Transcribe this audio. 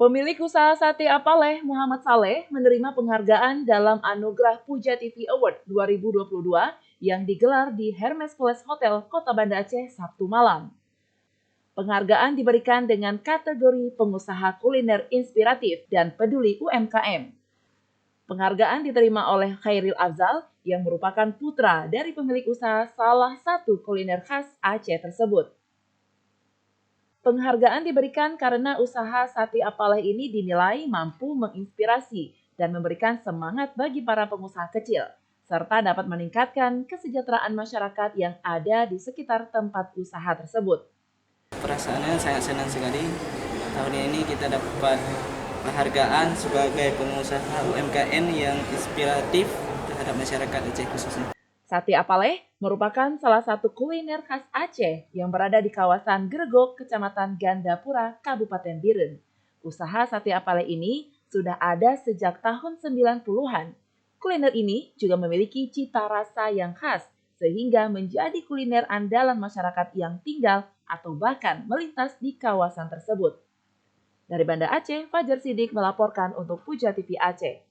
Pemilik usaha sate Apaleh, Muhammad Saleh, menerima penghargaan dalam Anugerah Puja TV Award 2022 yang digelar di Hermes Palace Hotel, Kota Banda Aceh, Sabtu malam. Penghargaan diberikan dengan kategori pengusaha kuliner inspiratif dan peduli UMKM. Penghargaan diterima oleh Khairil Afzal yang merupakan putra dari pemilik usaha salah satu kuliner khas Aceh tersebut. Penghargaan diberikan karena usaha sate Apaleh ini dinilai mampu menginspirasi dan memberikan semangat bagi para pengusaha kecil, serta dapat meningkatkan kesejahteraan masyarakat yang ada di sekitar tempat usaha tersebut. Perasaannya sangat senang sekali. Tahun ini kita dapat penghargaan sebagai pengusaha UMKM yang inspiratif terhadap masyarakat Aceh khususnya. Sate Apaleh merupakan salah satu kuliner khas Aceh yang berada di kawasan Gregok, Kecamatan Gandapura, Kabupaten Biren. Usaha sate Apaleh ini sudah ada sejak tahun 90-an. Kuliner ini juga memiliki cita rasa yang khas, sehingga menjadi kuliner andalan masyarakat yang tinggal atau bahkan melintas di kawasan tersebut. Dari Banda Aceh, Fajar Sidik melaporkan untuk Puja TV Aceh.